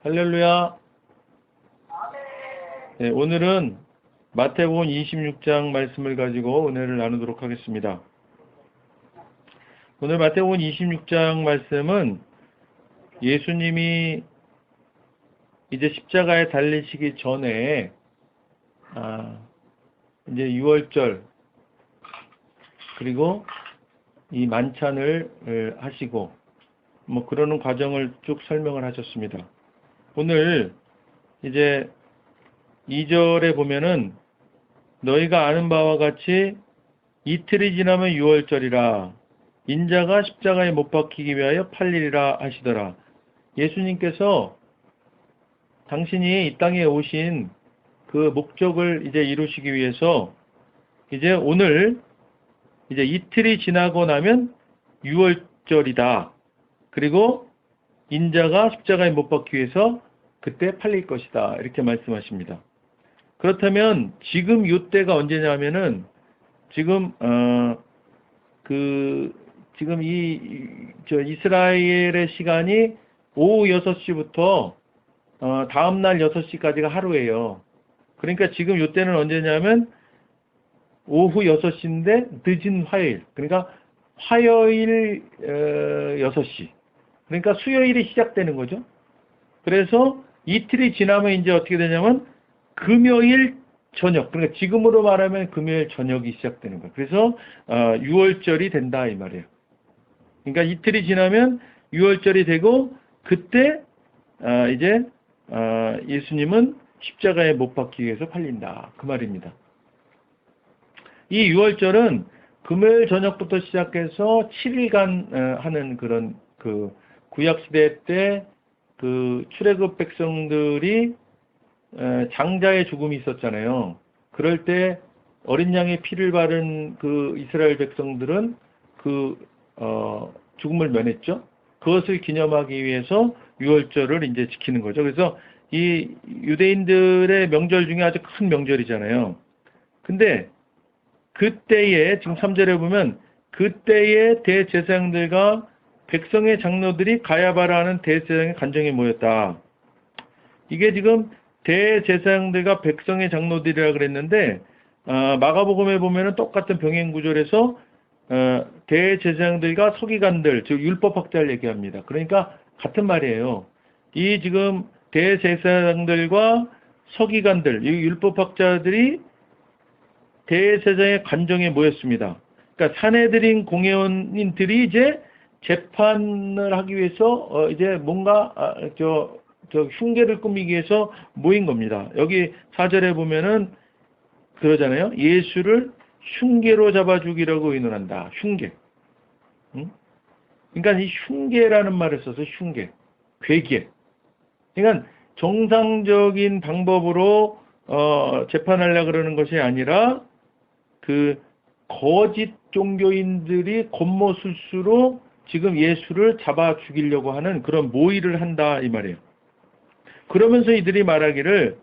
할렐루야. 네, 오늘은 마태복음 26장 말씀을 가지고 은혜를 나누도록 하겠습니다. 오늘 마태복음 26장 말씀은 예수님이 이제 십자가에 달리시기 전에 이제 유월절 그리고 이 만찬을 하시고 뭐 그러는 과정을 쭉 설명을 하셨습니다. 오늘 이제 2절에 보면은 너희가 아는 바와 같이 이틀이 지나면 유월절이라 인자가 십자가에 못 박히기 위하여 팔리리라 하시더라. 예수님께서 당신이 이 땅에 오신 그 목적을 이제 이루시기 위해서 이제 오늘 이제 이틀이 지나고 나면 유월절이다. 그리고 인자가 십자가에 못 박히기 위해서 그때 팔릴 것이다. 이렇게 말씀하십니다. 그렇다면 지금 이때가 언제냐면은 지금 지금 이스라엘의 시간이 오후 6시부터 다음 날 6시까지가 하루예요. 그러니까 지금 이때는 언제냐면 오후 6시인데 늦은 화요일. 그러니까 화요일 6시. 그러니까 수요일이 시작되는 거죠. 그래서 이틀이 지나면 이제 어떻게 되냐면 금요일 저녁, 그러니까 지금으로 말하면 금요일 저녁이 시작되는 거예요. 그래서 유월절이 된다 이 말이에요. 그러니까 이틀이 지나면 유월절이 되고 그때 이제 예수님은 십자가에 못 박히기 위해서 팔린다 그 말입니다. 이 유월절은 금요일 저녁부터 시작해서 7일간 하는 그런 그 구약시대 때 그 출애굽 백성들이 장자의 죽음이 있었잖아요. 그럴 때 어린 양의 피를 바른 그 이스라엘 백성들은 그 죽음을 면했죠. 그것을 기념하기 위해서 유월절을 이제 지키는 거죠. 그래서 이 유대인들의 명절 중에 아주 큰 명절이잖아요. 근데 그때에 지금 3절에 보면 그때의 대제사장들과 백성의 장로들이 가야바라 하는 대제사장의 관정에 모였다. 이게 지금 대제사장들과 백성의 장로들이라 그랬는데 마가복음에 보면은 똑같은 병행 구절에서 대제사장들과 서기관들, 즉 율법학자를 얘기합니다. 그러니까 같은 말이에요. 이 지금 대제사장들과 서기관들, 이 율법학자들이 대제사장의 관정에 모였습니다. 그러니까 사내들인 공회원님들이 이제 재판을 하기 위해서 이제 뭔가 흉계를 꾸미기 위해서 모인 겁니다. 여기 4절에 보면은 그러잖아요. 예수를 흉계로 잡아 죽이려고 의논한다. 흉계. 그러니까 이 흉계라는 말을 써서 흉계, 괴계. 그러니까 정상적인 방법으로 재판하려고 그러는 것이 아니라 그 거짓 종교인들이 곤모술수로 지금 예수를 잡아 죽이려고 하는 그런 모의를 한다 이 말이에요. 그러면서 이들이 말하기를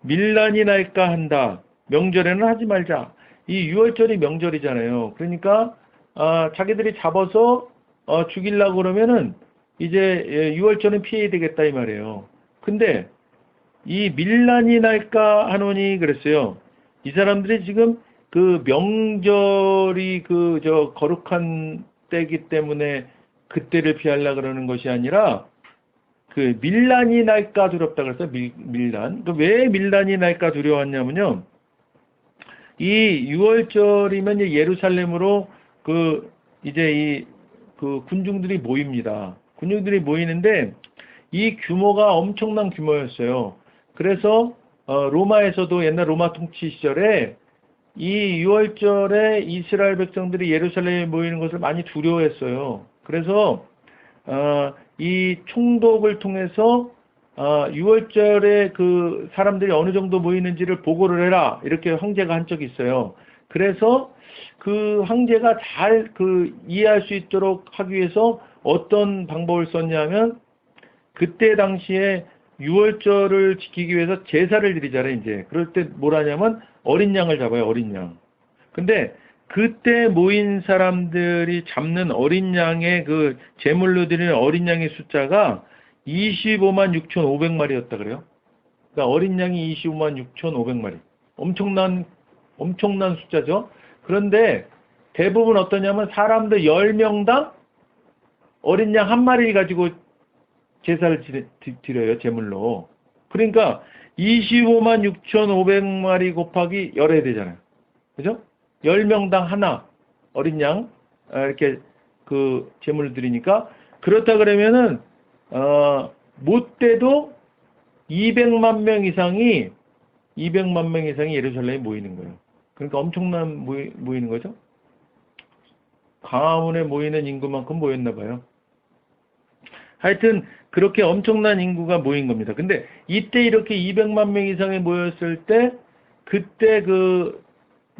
밀란이 날까 한다. 명절에는 하지 말자. 이 유월절이 명절이잖아요. 그러니까 자기들이 잡아서 죽이려고 그러면은 이제 유월절은 피해야 되겠다 이 말이에요. 근데 이 밀란이 날까 하노니 그랬어요. 이 사람들이 지금 그 명절이 거룩한 때기 때문에 그때를 피하려고 그러는 것이 아니라 그 밀란이 날까 두렵다 그랬어요. 밀란. 왜 밀란이 날까 두려웠냐면요. 이 유월절이면 예루살렘으로 이제 그 군중들이 모입니다. 군중들이 모이는데 이 규모가 엄청난 규모였어요. 그래서 로마에서도 옛날 로마 통치 시절에 이 유월절에 이스라엘 백성들이 예루살렘에 모이는 것을 많이 두려워했어요. 그래서 이 총독을 통해서 유월절에 그 사람들이 어느 정도 모이는지를 보고를 해라 이렇게 황제가 한 적이 있어요. 그래서 그 황제가 잘 이해할 수 있도록 하기 위해서 어떤 방법을 썼냐면 그때 당시에 유월절을 지키기 위해서 제사를 드리잖아요. 이제 그럴 때 뭘 하냐면 어린 양을 잡아요. 어린 양. 근데 그때 모인 사람들이 잡는 어린 양의 그 제물로 드리는 어린 양의 숫자가 25만 6,500마리였다 그래요. 그러니까 어린 양이 25만 6,500마리. 엄청난 숫자죠. 그런데 대부분 어떠냐면 사람들 10명당 어린 양 한 마리 가지고 제사를 드려요, 제물로. 그러니까 25만 6,500마리 곱하기 열어야 되잖아요. 그죠? 10명당 하나 어린 양 이렇게 그 제물을 드리니까 그렇다 그러면은 못돼도 200만 명 이상이 예루살렘에 모이는 거예요. 그러니까 엄청난 모이는 거죠. 광화문에 모이는 인구만큼 모였나 봐요. 하여튼 그렇게 엄청난 인구가 모인 겁니다. 근데 이때 이렇게 200만 명 이상이 모였을 때 그때 그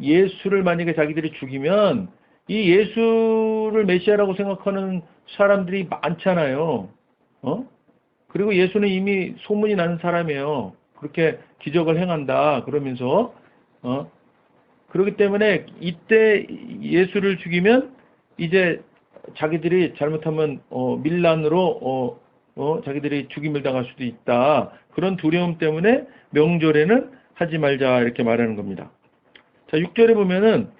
예수를 만약에 자기들이 죽이면 이 예수를 메시아라고 생각하는 사람들이 많잖아요. 그리고 예수는 이미 소문이 나는 사람이에요. 그렇게 기적을 행한다 그러면서 그렇기 때문에 이때 예수를 죽이면 이제 자기들이 잘못하면 밀란으로 자기들이 죽임을 당할 수도 있다. 그런 두려움 때문에 명절에는 하지 말자 이렇게 말하는 겁니다. 자, 6절에 보면은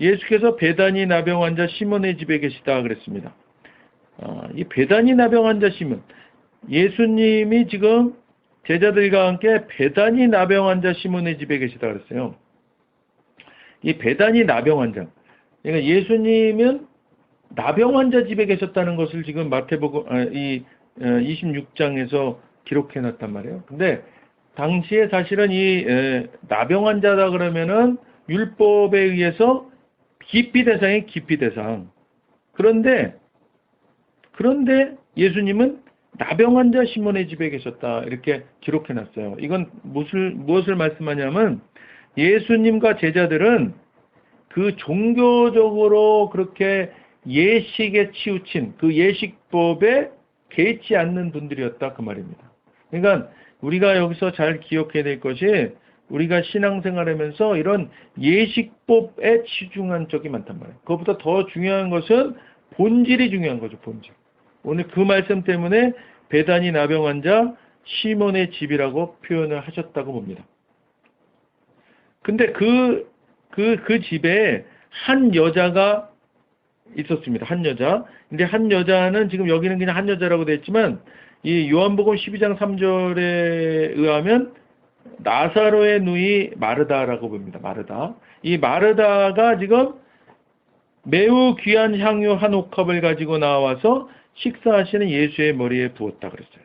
예수께서 베다니 나병 환자 시몬의 집에 계시다 그랬습니다. 이 베다니 나병 환자 시몬, 예수님이 지금 제자들과 함께 베다니 나병 환자 시몬의 집에 계시다 그랬어요. 이 베다니 나병 환자, 그러니까 예수님은 나병 환자 집에 계셨다는 것을 지금 마태복음 26장에서 기록해 놨단 말이에요. 근데 당시에 사실은 이 나병 환자다 그러면은 율법에 의해서 기피 대상이 기피 대상. 그런데 예수님은 나병 환자 시몬의 집에 계셨다 이렇게 기록해 놨어요. 이건 무엇을 말씀하냐면 예수님과 제자들은 그 종교적으로 그렇게 예식에 치우친 그 예식법에 개의치 않는 분들이었다 그 말입니다. 그러니까 우리가 여기서 잘 기억해야 될 것이 우리가 신앙생활하면서 이런 예식법에 치중한 적이 많단 말이에요. 그것보다 더 중요한 것은 본질이 중요한 거죠. 본질. 오늘 그 말씀 때문에 베다니 나병 환자 시몬의 집이라고 표현을 하셨다고 봅니다. 근데 그 집에 한 여자가 있었습니다. 한 여자. 근데 한 여자는 지금 여기는 그냥 한 여자라고 되어 있지만 이 요한복음 12장 3절에 의하면 나사로의 누이 마르다라고 봅니다. 마르다. 이 마르다가 지금 매우 귀한 향유 한 옥합을 가지고 나와서 식사하시는 예수의 머리에 부었다 그랬어요.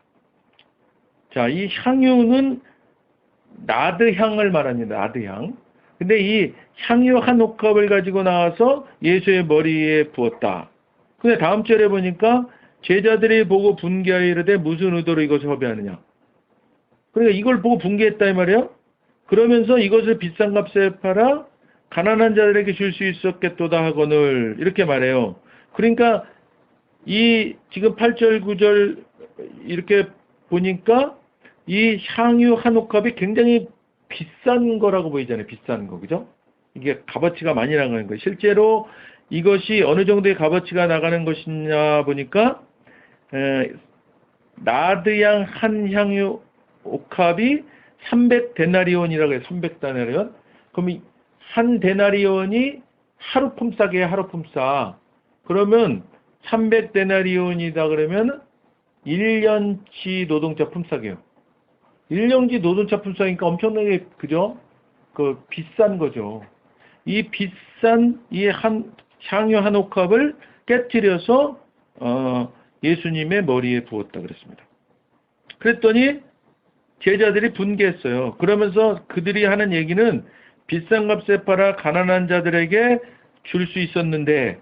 자, 이 향유는 나드 향을 말합니다. 나드 향. 근데 이 향유 한 옥합을 가지고 나와서 예수의 머리에 부었다. 근데 다음 절에 보니까 제자들이 보고 분개하여 이르되 무슨 의도로 이것을 허비하느냐. 그러니까 이걸 보고 분개했다 이 말이에요. 그러면서 이것을 비싼 값에 팔아 가난한 자들에게 줄 수 있었겠도다 하거늘 이렇게 말해요. 그러니까 이 지금 8절 9절 이렇게 보니까 이 향유 한 옥합이 굉장히 비싼 거라고 보이잖아요. 비싼 거, 그죠? 이게 값어치가 많이 나가는 거예요. 실제로 이것이 어느 정도의 값어치가 나가는 것이냐 보니까 나드양 한 향유 옥합이 300데나리온이라고 해요. 300데나리온. 그럼 한 데나리온이 하루 품삯이에요. 하루 품삯. 그러면 300데나리온이다 그러면 1년치 노동자 품삯이에요. 1년치 노동자 품삯이니까 엄청나게 그죠? 그 비싼 거죠. 이 비싼 이 향유 한 옥합을 깨뜨려서 예수님의 머리에 부었다 그랬습니다. 그랬더니 제자들이 분개했어요. 그러면서 그들이 하는 얘기는 비싼 값에 팔아 가난한 자들에게 줄 수 있었는데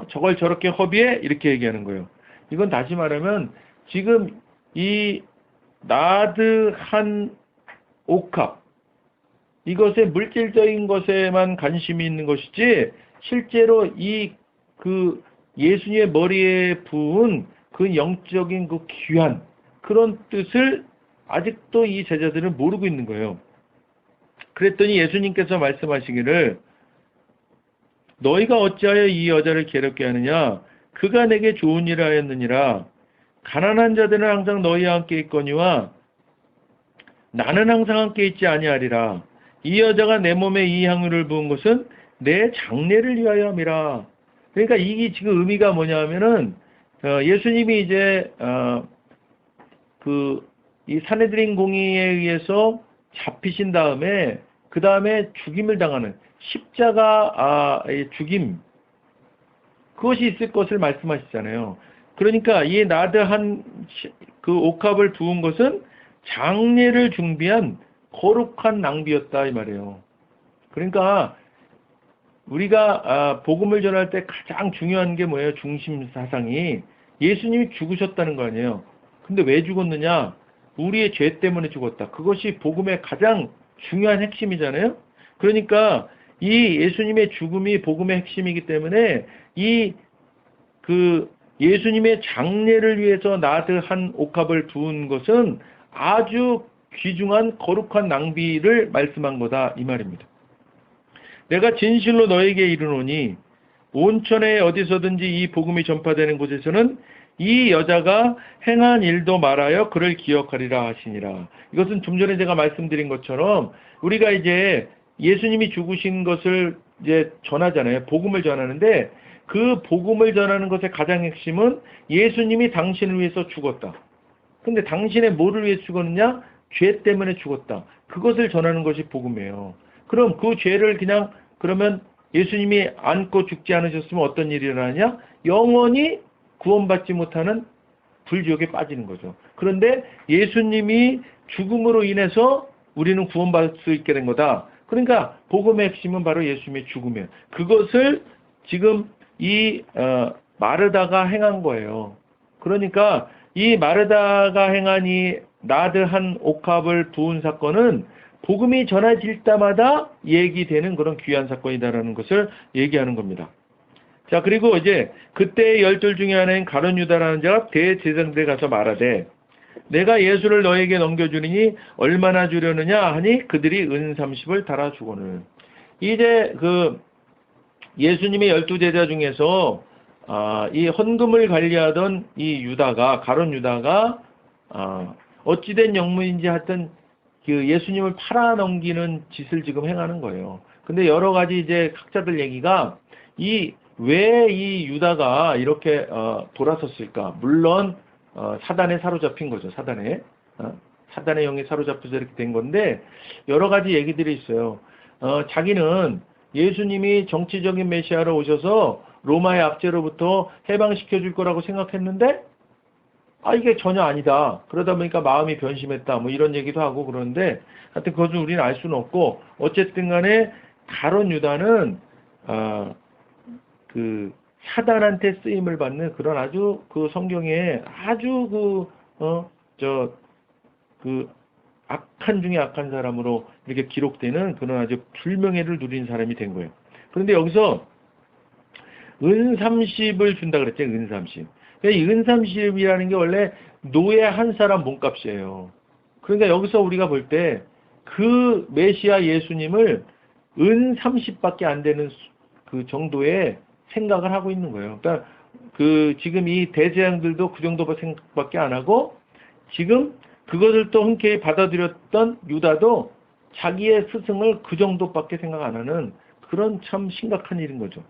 저걸 저렇게 허비해? 이렇게 얘기하는 거예요. 이건 다시 말하면 지금 이 나드 한 옥합 이것의 물질적인 것에만 관심이 있는 것이지 실제로 그 예수님의 머리에 부은 그 영적인 그 귀한 그런 뜻을 아직도 이 제자들은 모르고 있는 거예요. 그랬더니 예수님께서 말씀하시기를 너희가 어찌하여 이 여자를 괴롭게 하느냐? 그가 내게 좋은 일을 하였느니라. 가난한 자들은 항상 너희와 함께 있거니와 나는 항상 함께 있지 아니하리라. 이 여자가 내 몸에 이 향유를 부은 것은 내 장례를 위하여 함이라. 그러니까 이게 지금 의미가 뭐냐면은 예수님이 이제 이 산헤드린 공의에 의해서 잡히신 다음에 그 다음에 죽임을 당하는 십자가 죽임, 그것이 있을 것을 말씀하시잖아요. 그러니까 이 나드 한 그 옥합을 부은 것은 장례를 준비한 거룩한 낭비였다 이 말이에요. 그러니까 우리가 복음을 전할 때 가장 중요한 게 뭐예요? 중심 사상이 예수님이 죽으셨다는 거 아니에요. 근데 왜 죽었느냐? 우리의 죄 때문에 죽었다. 그것이 복음의 가장 중요한 핵심이잖아요. 그러니까 이 예수님의 죽음이 복음의 핵심이기 때문에 예수님의 장례를 위해서 나드 한 옥합을 부은 것은 아주 귀중한 거룩한 낭비를 말씀한 거다 이 말입니다. 내가 진실로 너에게 이르노니 온천에 어디서든지 이 복음이 전파되는 곳에서는 이 여자가 행한 일도 말하여 그를 기억하리라 하시니라. 이것은 좀 전에 제가 말씀드린 것처럼 우리가 이제 예수님이 죽으신 것을 이제 전하잖아요. 복음을 전하는데 그 복음을 전하는 것의 가장 핵심은 예수님이 당신을 위해서 죽었다. 근데 당신의 뭐를 위해 죽었느냐? 죄 때문에 죽었다. 그것을 전하는 것이 복음이에요. 그럼 그 죄를 그러면 예수님이 안고 죽지 않으셨으면 어떤 일이 일어나냐? 영원히 구원받지 못하는 불지옥에 빠지는 거죠. 그런데 예수님이 죽음으로 인해서 우리는 구원받을 수 있게 된 거다. 그러니까 복음의 핵심은 바로 예수님의 죽음이에요. 그것을 지금 이 마르다가 행한 거예요. 그러니까 이 마르다가 행한 이 나드 한 옥합을 부은 사건은 복음이 전해질 때마다 얘기되는 그런 귀한 사건이다라는 것을 얘기하는 겁니다. 자, 그리고 이제 그때의 열둘 중에 하나인 가룟 유다라는 자가 대제사장들에 가서 말하되 내가 예수를 너에게 넘겨주리니 얼마나 주려느냐 하니 그들이 은 30을 달아주거늘. 이제 예수님의 12제자 중에서 이 헌금을 관리하던 이 유다가, 가룟 유다가 어찌된 영문인지 하여튼 예수님을 팔아넘기는 짓을 지금 행하는 거예요. 근데 여러 가지 이제 학자들 얘기가 왜 이 유다가 이렇게 돌아섰을까? 물론 사단에 사로잡힌 거죠. 사단의 영에 사로잡혀서 이렇게 된 건데 여러 가지 얘기들이 있어요. 자기는 예수님이 정치적인 메시아로 오셔서 로마의 압제로부터 해방시켜 줄 거라고 생각했는데 이게 전혀 아니다. 그러다 보니까 마음이 변심했다. 뭐 이런 얘기도 하고 그러는데 하여튼 그것은 우리는 알 수는 없고 어쨌든 간에 가룟 유다는 사단한테 쓰임을 받는 그런 아주 성경에 아주 악한 중에 악한 사람으로 이렇게 기록되는 그런 아주 불명예를 누린 사람이 된 거예요. 그런데 여기서 은 30을 준다 그랬죠. 은 30. 이 은 30이라는 게 원래 노예 한 사람 몸값이에요. 그러니까 여기서 우리가 볼 때 그 메시아 예수님을 은 30밖에 안 되는 그 정도의 생각을 하고 있는 거예요. 그러니까 지금 이 대제사장들도 그 정도 생각밖에 안 하고 지금 그것을 또 흔쾌히 받아들였던 유다도 자기의 스승을 그 정도밖에 생각 안 하는 그런 참 심각한 일인 거죠.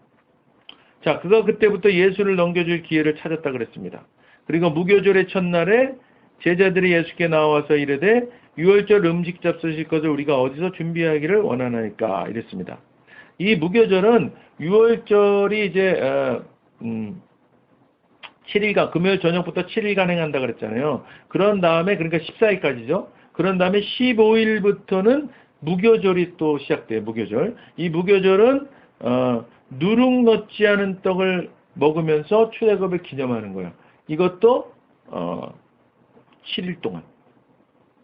자, 그가 그때부터 예수를 넘겨줄 기회를 찾았다 그랬습니다. 그리고 무교절의 첫날에 제자들이 예수께 나와서 이르되 유월절 음식 잡수실 것을 우리가 어디서 준비하기를 원하나이까 이랬습니다. 이 무교절은 유월절이 이제 7일간 금요일 저녁부터 7일간 행한다 그랬잖아요. 그런 다음에 그러니까 14일까지죠. 그런 다음에 15일부터는 무교절이 또 시작돼요. 무교절. 이 무교절은 누룩 넣지 않은 떡을 먹으면서 출애굽을 기념하는 거예요. 이것도 7일 동안.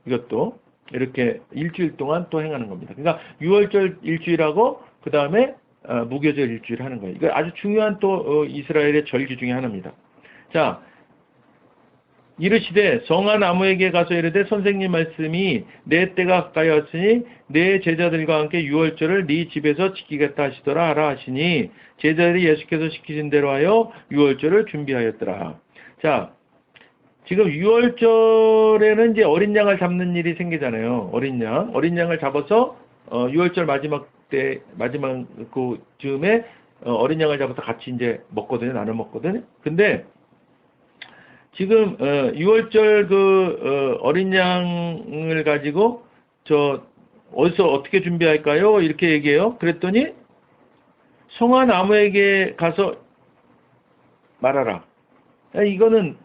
이것도 이렇게 일주일 동안 또 행하는 겁니다. 그러니까 유월절 일주일하고 그 다음에 무교절 일주일 하는 거예요. 이거 아주 중요한 또 이스라엘의 절기 중에 하나입니다. 자, 이르시되 성한 아무에게 가서 이르되 선생님 말씀이 내 때가 가까이 왔으니 내 제자들과 함께 유월절을 네 집에서 지키겠다 하시더라 하라 하시니 제자들이 예수께서 시키신 대로 하여 유월절을 준비하였더라. 자, 지금 6월절에는 이제 어린 양을 잡는 일이 생기잖아요. 어린 양. 어린 양을 잡아서 6월절 마지막 그 즈음에 어린 양을 잡아서 같이 이제 먹거든요. 나눠 먹거든요. 근데 지금 6월절 그 어린 양을 가지고 어디서 어떻게 준비할까요? 이렇게 얘기해요. 그랬더니 성한 아무에게 가서 말하라. 이거는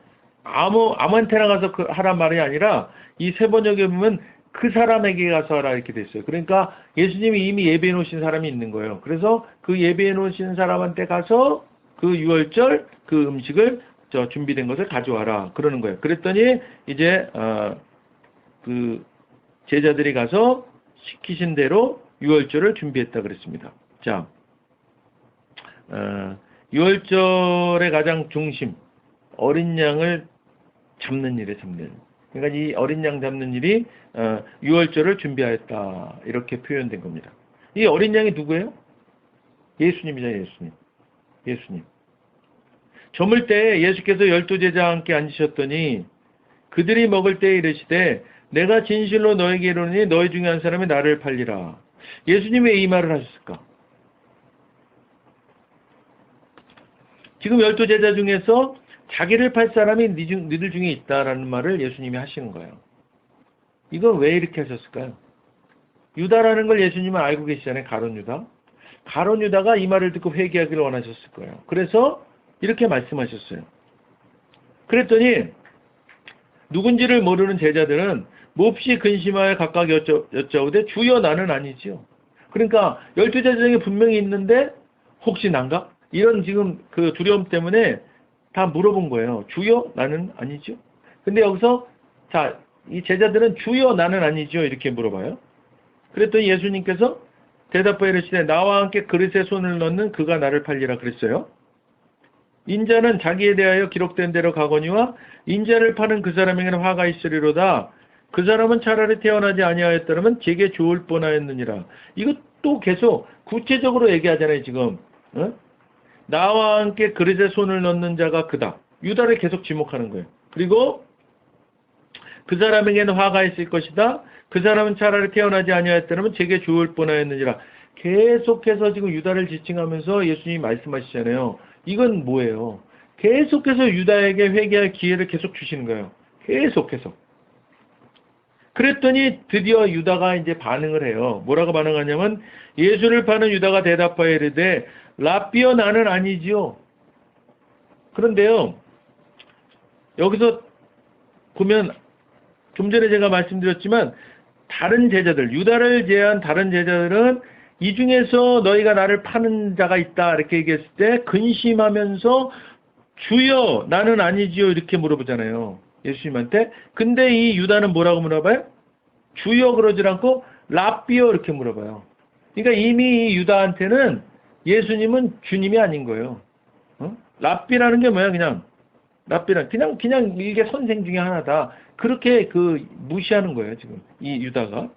아무한테나 가서 하란 말이 아니라 이 세 번역에 보면 그 사람에게 가서 하라 이렇게 돼 있어요. 그러니까 예수님이 이미 예배해 놓으신 사람이 있는 거예요. 그래서 그 예배해 놓으신 사람한테 가서 그 6월절 그 음식을 준비된 것을 가져와라 그러는 거예요. 그랬더니 이제 그 제자들이 가서 시키신 대로 6월절을 준비했다 그랬습니다. 자, 6월절의 가장 중심 어린 양을 잡는 일에 잡는. 그러니까 이 어린 양 잡는 일이 6월절을 준비하였다 이렇게 표현된 겁니다. 이 어린 양이 누구예요? 예수님이잖아요. 예수님. 저물 때 예수께서 12제자와 함께 앉으셨더니 그들이 먹을 때에 이르시되 내가 진실로 너에게 이르노니 너희 중에 한 사람이 나를 팔리라. 예수님이 왜 이 말을 하셨을까? 지금 12제자 중에서 자기를 팔 사람이 니들 중에 있다라는 말을 예수님이 하시는 거예요. 이건 왜 이렇게 하셨을까요? 유다라는 걸 예수님은 알고 계시잖아요. 가룟 유다. 가룟 유다가 이 말을 듣고 회개하기를 원하셨을 거예요. 그래서 이렇게 말씀하셨어요. 그랬더니 누군지를 모르는 제자들은 몹시 근심하여 각각 여짜오되 주여 나는 아니지요. 그러니까 12제자 중에 분명히 있는데 혹시 난가? 이런 지금 그 두려움 때문에 다 물어본 거예요. 주여 나는 아니죠. 근데 여기서 이 제자들은 주여 나는 아니죠 이렇게 물어봐요. 그랬더니 예수님께서 대답하여 이르시되 나와 함께 그릇에 손을 넣는 그가 나를 팔리라 그랬어요. 인자는 자기에 대하여 기록된 대로 가거니와 인자를 파는 그 사람에게는 화가 있으리로다. 그 사람은 차라리 태어나지 아니하였더라면 제게 좋을 뻔하였느니라. 이것도 계속 구체적으로 얘기하잖아요 지금. 나와 함께 그릇에 손을 넣는 자가 그다. 유다를 계속 지목하는 거예요. 그리고 그 사람에게는 화가 있을 것이다. 그 사람은 차라리 태어나지 아니하였더라면 제게 좋을 뻔하였느니라. 계속해서 지금 유다를 지칭하면서 예수님이 말씀하시잖아요. 이건 뭐예요? 계속해서 유다에게 회개할 기회를 계속 주시는 거예요. 계속해서. 그랬더니 드디어 유다가 이제 반응을 해요. 뭐라고 반응하냐면 예수를 파는 유다가 대답하여 이르되 라삐어 나는 아니지요. 그런데요. 여기서 보면 좀 전에 제가 말씀드렸지만 다른 제자들, 유다를 제외한 다른 제자들은 이 중에서 너희가 나를 파는 자가 있다 이렇게 얘기했을 때 근심하면서 주여 나는 아니지요 이렇게 물어보잖아요. 예수님한테. 근데 이 유다는 뭐라고 물어봐요? 주여 그러질 않고 라삐어 이렇게 물어봐요. 그러니까 이미 이 유다한테는 예수님은 주님이 아닌 거예요. 랍비라는 게 뭐야? 그냥 그냥 이게 선생 중에 하나다. 그렇게 무시하는 거예요 지금 이 유다가.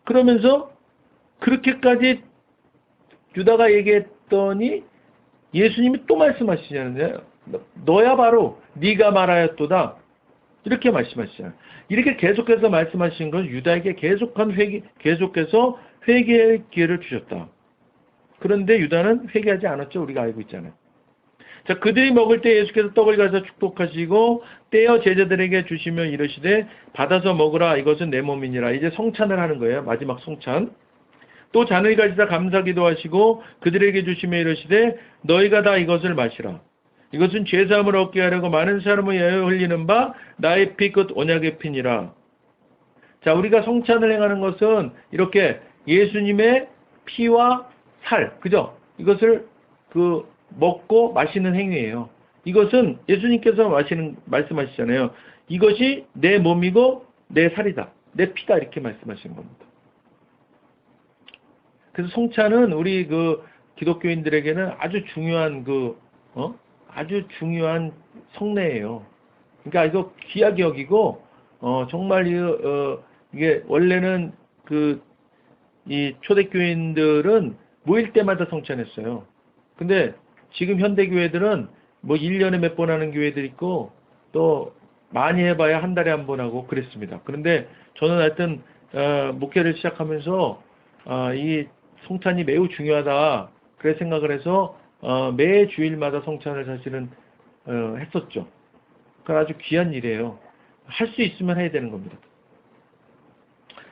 그러면서 그렇게까지 유다가 얘기했더니 예수님이 또 말씀하시잖아요. 너야 바로 네가 말하였도다. 이렇게 말씀하시잖아요. 이렇게 계속해서 말씀하신 건 유다에게 계속해서 회개의 기회를 주셨다. 그런데 유다는 회개하지 않았죠. 우리가 알고 있잖아요. 자, 그들이 먹을 때 예수께서 떡을 가서 축복하시고 떼어 제자들에게 주시며 이르시되 받아서 먹으라 이것은 내 몸이니라. 이제 성찬을 하는 거예요. 마지막 성찬. 또 잔을 가지사 감사기도 하시고 그들에게 주시며 이르시되 너희가 다 이것을 마시라. 이것은 죄사함을 얻게 하려고 많은 사람을 위하여 흘리는 바 나의 피 곧 언약의 피니라. 자, 우리가 성찬을 행하는 것은 이렇게 예수님의 피와 살, 그죠? 이것을 먹고 마시는 행위예요. 이것은 예수님께서 말씀하시잖아요. 이것이 내 몸이고 내 살이다. 내 피다. 이렇게 말씀하시는 겁니다. 그래서 성찬은 우리 기독교인들에게는 아주 중요한 아주 중요한 성례예요. 그러니까 이거 귀하게 여기고 정말 이게 원래는 이 초대교인들은 모일 때마다 성찬했어요. 근데 지금 현대교회들은 1년에 몇 번 하는 교회들 있고 또 많이 해봐야 한 달에 한 번 하고 그랬습니다. 그런데 저는 하여튼 목회를 시작하면서 이 성찬이 매우 중요하다 그래 생각을 해서 매 주일마다 성찬을 사실은 했었죠. 그건 아주 귀한 일이에요. 할 수 있으면 해야 되는 겁니다.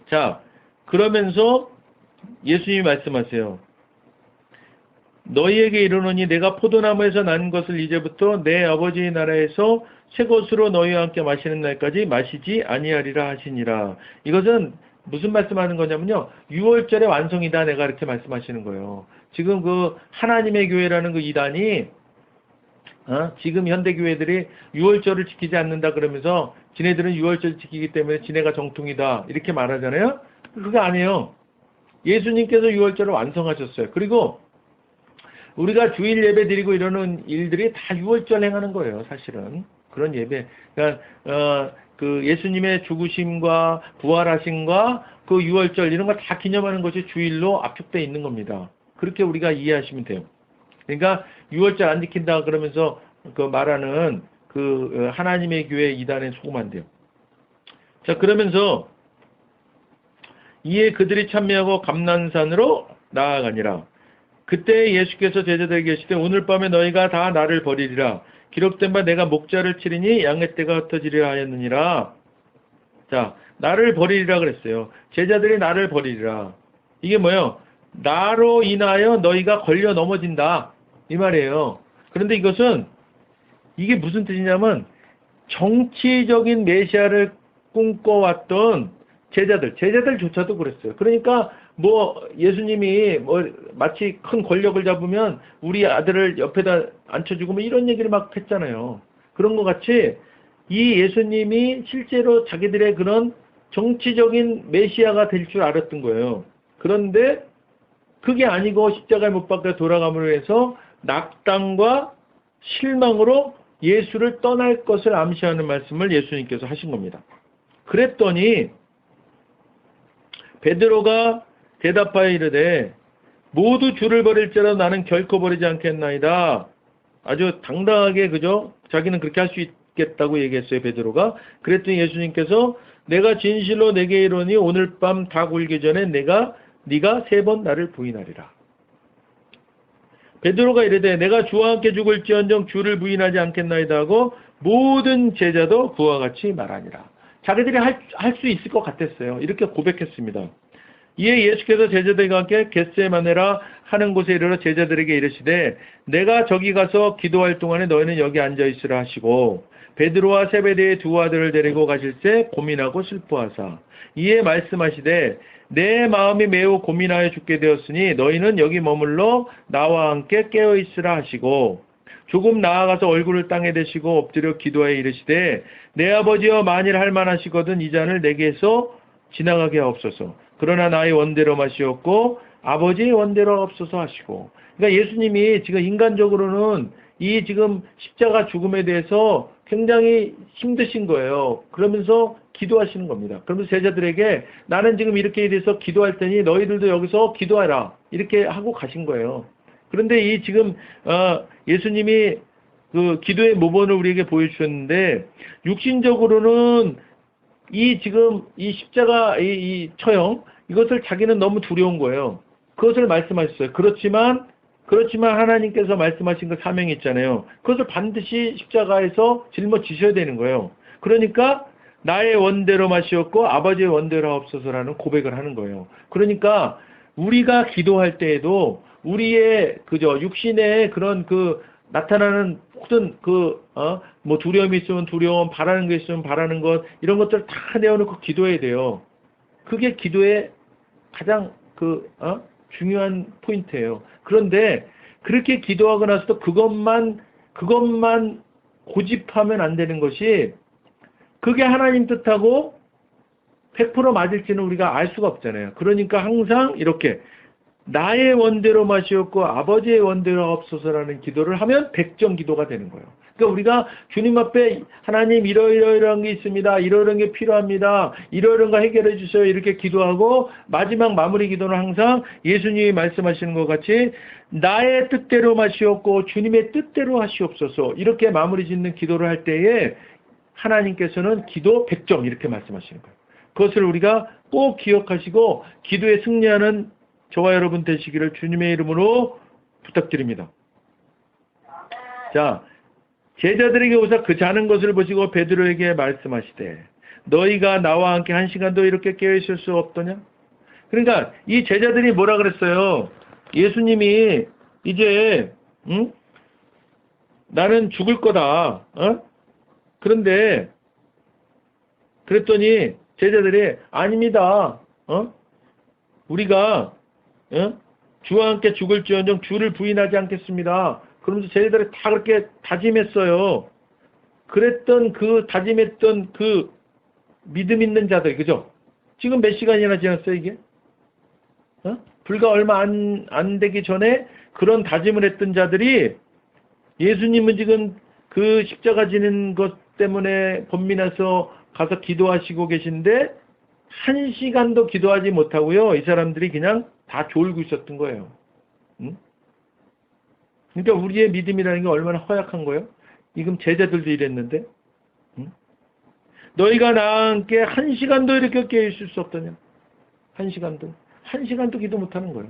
자, 그러면서 예수님이 말씀하세요. 너희에게 이르노니 내가 포도나무에서 난 것을 이제부터 내 아버지의 나라에서 새 것으로 너희와 함께 마시는 날까지 마시지 아니하리라 하시니라. 이것은 무슨 말씀하는 거냐면요. 6월절의 완성이다 내가 이렇게 말씀하시는 거예요. 지금 그 하나님의 교회라는 그 이단이 지금 현대교회들이 6월절을 지키지 않는다 그러면서 지네들은 6월절 지키기 때문에 지네가 정통이다 이렇게 말하잖아요. 그게 아니에요. 예수님께서 6월절을 완성하셨어요. 그리고 우리가 주일 예배 드리고 이러는 일들이 다 6월절 행하는 거예요. 사실은 그런 예배. 그러니까 그 예수님의 죽으심과 부활하심과 그 6월절 이런 거 다 기념하는 것이 주일로 압축되어 있는 겁니다. 그렇게 우리가 이해하시면 돼요. 그러니까 6월절 안 지킨다 그러면서 그 말하는 그 하나님의 교회 이단에 속으면 안 돼요. 자, 그러면서 이에 그들이 참여하고 감난산으로 나아가니라. 그때 예수께서 제자들에게 계시되 오늘 밤에 너희가 다 나를 버리리라. 기록된 바 내가 목자를 치리니 양의 떼가 흩어지리라 하였느니라. 자, 나를 버리리라 그랬어요. 제자들이 나를 버리리라. 이게 뭐예요? 나로 인하여 너희가 걸려 넘어진다. 이 말이에요. 그런데 이것은 이게 무슨 뜻이냐면 정치적인 메시아를 꿈꿔왔던 제자들조차도 그랬어요. 그러니까 뭐 예수님이 뭐 마치 큰 권력을 잡으면 우리 아들을 옆에다 앉혀주고 뭐 이런 얘기를 막 했잖아요. 그런 것 같이 이 예수님이 실제로 자기들의 그런 정치적인 메시아가 될 줄 알았던 거예요. 그런데 그게 아니고 십자가에 못 박혀 돌아감으로 해서 낙담과 실망으로 예수를 떠날 것을 암시하는 말씀을 예수님께서 하신 겁니다. 그랬더니 베드로가 대답하여 이르되 모두 주를 버릴지라도 나는 결코 버리지 않겠나이다. 아주 당당하게 그죠? 자기는 그렇게 할 수 있겠다고 얘기했어요. 베드로가. 그랬더니 예수님께서 내가 진실로 내게 이르노니 오늘 밤 다 굴기 전에 네가 3번 나를 부인하리라. 베드로가 이르되 내가 주와 함께 죽을지언정 주를 부인하지 않겠나이다 하고 모든 제자도 그와 같이 말하니라. 자기들이 할 수 있을 것 같았어요. 이렇게 고백했습니다. 이에 예수께서 제자들과 함께 겟세마네라 하는 곳에 이르러 제자들에게 이르시되 내가 저기 가서 기도할 동안에 너희는 여기 앉아있으라 하시고 베드로와 세베대의 두 아들을 데리고 가실새 고민하고 슬퍼하사 이에 말씀하시되 내 마음이 매우 고민하여 죽게 되었으니 너희는 여기 머물러 나와 함께 깨어있으라 하시고 조금 나아가서 얼굴을 땅에 대시고 엎드려 기도하여 이르시되 내 아버지여 만일 할만하시거든 이 잔을 내게서 지나가게 하옵소서. 그러나 나의 원대로 마시옵고 아버지의 원대로 하옵소서 하시고. 그러니까 예수님이 지금 인간적으로는 이 지금 십자가 죽음에 대해서 굉장히 힘드신 거예요. 그러면서 기도하시는 겁니다. 그러면서 제자들에게 나는 지금 이렇게 대해서 기도할 테니 너희들도 여기서 기도하라. 이렇게 하고 가신 거예요. 그런데 이 지금 예수님이 그 기도의 모범을 우리에게 보여주셨는데 육신적으로는 이 지금 이 십자가 이 처형 이것을 자기는 너무 두려운 거예요. 그것을 말씀하셨어요. 그렇지만 하나님께서 말씀하신 그 사명이 있잖아요. 그것을 반드시 십자가에서 짊어지셔야 되는 거예요. 그러니까 나의 원대로 마시옵고 아버지의 원대로 하옵소서라는 고백을 하는 거예요. 그러니까 우리가 기도할 때에도 우리의 그저 육신의 그런 그 나타나는 모든 뭐 두려움이 있으면 두려움, 바라는 게 있으면 바라는 것 이런 것들 다 내어놓고 기도해야 돼요. 그게 기도의 가장 중요한 포인트예요. 그런데 그렇게 기도하고 나서도 그것만 고집하면 안 되는 것이 그게 하나님 뜻하고 100% 맞을지는 우리가 알 수가 없잖아요. 그러니까 항상 이렇게 나의 원대로 마시옵고 아버지의 원대로 하옵소서라는 기도를 하면 100점 기도가 되는 거예요. 그러니까 우리가 주님 앞에 하나님 이러이러한 게 있습니다. 이러이러한 게 필요합니다. 이러이러한 거 해결해 주세요. 이렇게 기도하고 마지막 마무리 기도는 항상 예수님이 말씀하시는 것 같이 나의 뜻대로 마시옵고 주님의 뜻대로 하시옵소서 이렇게 마무리 짓는 기도를 할 때에 하나님께서는 기도 100점 이렇게 말씀하시는 거예요. 그것을 우리가 꼭 기억하시고 기도에 승리하는 저와 여러분 되시기를 주님의 이름으로 부탁드립니다. 자, 제자들에게 오사 그 자는 것을 보시고 베드로에게 말씀하시되 너희가 나와 함께 1시간도 이렇게 깨어있을 수 없더냐? 그러니까 이 제자들이 뭐라 그랬어요? 예수님이 이제 나는 죽을 거다. 그런데 그랬더니 제자들이 아닙니다. 우리가 주와 함께 죽을지언정 주를 부인하지 않겠습니다. 그러면서 제자들이 다 그렇게 다짐했어요. 그랬던 그 다짐했던 그 믿음 있는 자들, 그죠? 지금 몇 시간이나 지났어요, 이게? 불과 얼마 안 되기 전에 그런 다짐을 했던 자들이 예수님은 지금 그 십자가 지는 것 때문에 번민해서 가서 기도하시고 계신데 1시간도 기도하지 못하고요. 이 사람들이 그냥 다 졸고 있었던 거예요. 그러니까 우리의 믿음이라는 게 얼마나 허약한 거예요? 지금 제자들도 이랬는데 너희가 나와 함께 1시간도 이렇게 깨어있을 수 없더냐? 1시간도 기도 못하는 거예요.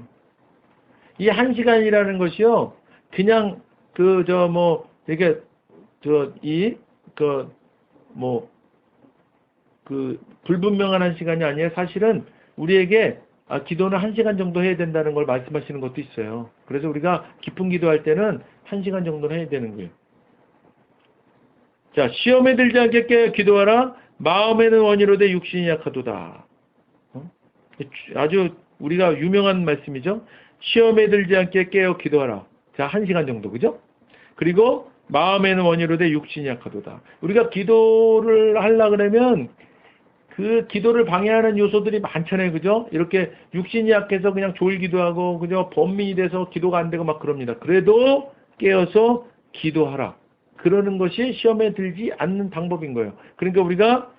이 1시간이라는 것이요, 그냥 이게 불분명한 1시간이 아니라 사실은 우리에게 기도는 1시간 정도 해야 된다는 걸 말씀하시는 것도 있어요. 그래서 우리가 깊은 기도할 때는 1시간 정도는 해야 되는 거예요. 자, 시험에 들지 않게 깨어 기도하라. 마음에는 원이로되 육신이 약하도다. 아주 우리가 유명한 말씀이죠. 시험에 들지 않게 깨어 기도하라. 자, 1시간 정도, 그죠? 그리고 마음에는 원이로되 육신이 약하도다. 우리가 기도를 하려고 그러면 그 기도를 방해하는 요소들이 많잖아요, 그죠? 이렇게 육신이 약해서 그냥 졸기도 하고, 그죠? 번민이 돼서 기도가 안 되고 막 그럽니다. 그래도 깨어서 기도하라. 그러는 것이 시험에 들지 않는 방법인 거예요. 그러니까 우리가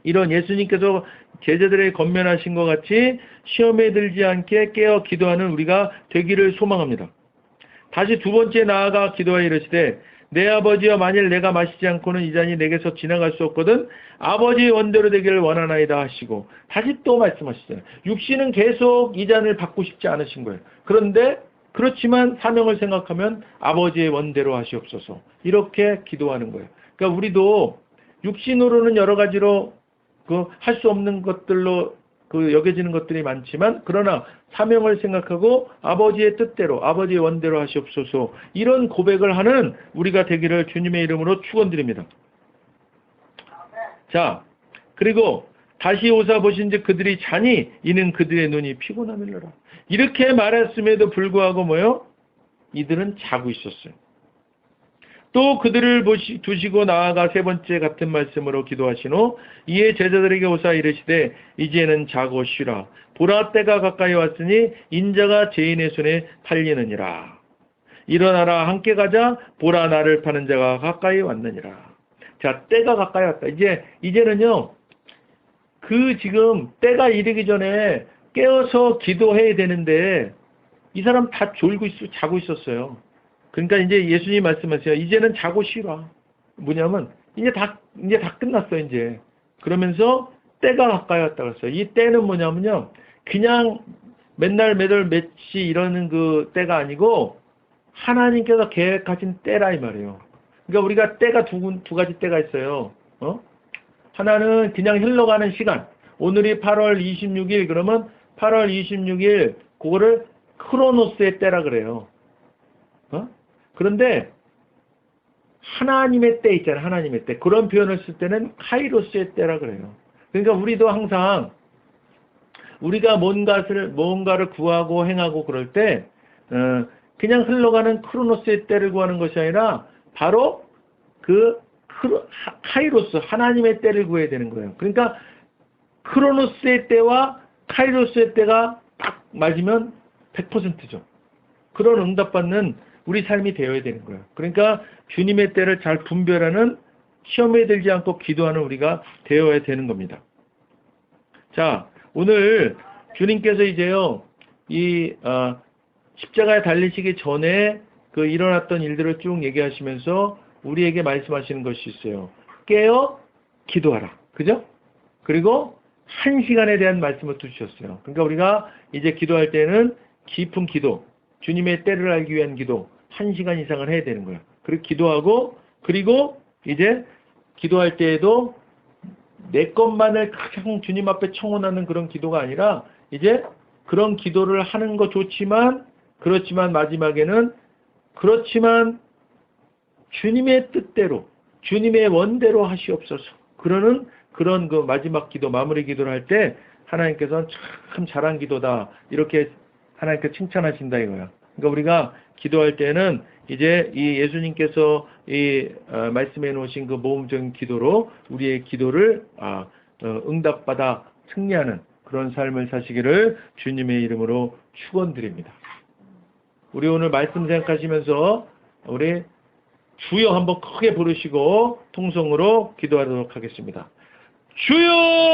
이런 예수님께서 제자들에게 권면하신 것 같이 시험에 들지 않게 깨어 기도하는 우리가 되기를 소망합니다. 다시 두 번째 나아가 기도하여 이르시되 내 아버지여 만일 내가 마시지 않고는 이 잔이 내게서 지나갈 수 없거든 아버지의 원대로 되기를 원하나이다 하시고 다시 또 말씀하시잖아요. 육신은 계속 이 잔을 받고 싶지 않으신 거예요. 그런데 그렇지만 사명을 생각하면 아버지의 원대로 하시옵소서. 이렇게 기도하는 거예요. 그러니까 우리도 육신으로는 여러 가지로 할 수 없는 것들로 여겨지는 것들이 많지만 그러나 사명을 생각하고 아버지의 뜻대로 아버지의 원대로 하시옵소서. 이런 고백을 하는 우리가 되기를 주님의 이름으로 축원드립니다. 자, 그리고 다시 오사 보신즉 그들이 자니 이는 그들의 눈이 피곤함일러라. 이렇게 말했음에도 불구하고 뭐요? 이들은 자고 있었어요. 또 그들을 두시고 나아가 세 번째 같은 말씀으로 기도하시노 이에 제자들에게 오사 이르시되 이제는 자고 쉬라. 보라 때가 가까이 왔으니 인자가 죄인의 손에 팔리느니라. 일어나라 함께 가자. 보라 나를 파는 자가 가까이 왔느니라. 자, 때가 가까이 왔다. 이제는요. 지금 때가 이르기 전에 깨어서 기도해야 되는데 이 사람 다 자고 있었어요. 그러니까 이제 예수님이 말씀하세요. 이제는 자고 쉬라. 뭐냐면 이제 다 끝났어 이제. 그러면서 때가 가까이 왔다 그랬어요. 이 때는 뭐냐면요. 그냥 맨날 매달 몇시 이러는 그 때가 아니고 하나님께서 계획하신 때라 이 말이에요. 그러니까 우리가 때가 두 가지 때가 있어요. 하나는 그냥 흘러가는 시간. 오늘이 8월 26일 그러면 8월 26일 그거를 크로노스의 때라 그래요. 그런데 하나님의 때 있잖아요. 하나님의 때. 그런 표현을 쓸 때는 카이로스의 때라 그래요. 그러니까 우리도 항상 우리가 뭔가를 구하고 행하고 그럴 때 그냥 흘러가는 크로노스의 때를 구하는 것이 아니라 바로 카이로스 하나님의 때를 구해야 되는 거예요. 그러니까 크로노스의 때와 카이로스의 때가 딱 맞으면 100%죠. 그런 응답받는 우리 삶이 되어야 되는 거예요. 그러니까 주님의 때를 잘 분별하는 시험에 들지 않고 기도하는 우리가 되어야 되는 겁니다. 자, 오늘 주님께서 이제요, 십자가에 달리시기 전에 일어났던 일들을 쭉 얘기하시면서 우리에게 말씀하시는 것이 있어요. 깨어 기도하라. 그죠? 그리고 1시간에 대한 말씀을 또 주셨어요. 그러니까 우리가 이제 기도할 때는 깊은 기도, 주님의 때를 알기 위한 기도, 1시간 이상을 해야 되는 거예요. 그리고 기도하고, 그리고 이제 기도할 때에도 내 것만을 가장 주님 앞에 청원하는 그런 기도가 아니라 이제 그런 기도를 하는 거 좋지만, 그렇지만 마지막에는 그렇지만 주님의 뜻대로, 주님의 원대로 하시옵소서. 그러는 그런 그 마지막 기도, 마무리 기도를 할 때 하나님께서는 참 잘한 기도다. 이렇게 하나님께 칭찬하신다 이거야. 그러니까 우리가 기도할 때는 이제 이 예수님께서 이 말씀해 놓으신 그 모험적인 기도로 우리의 기도를 응답받아 승리하는 그런 삶을 사시기를 주님의 이름으로 축원드립니다. 우리 오늘 말씀 생각하시면서 우리 주여 한번 크게 부르시고 통성으로 기도하도록 하겠습니다. 주여!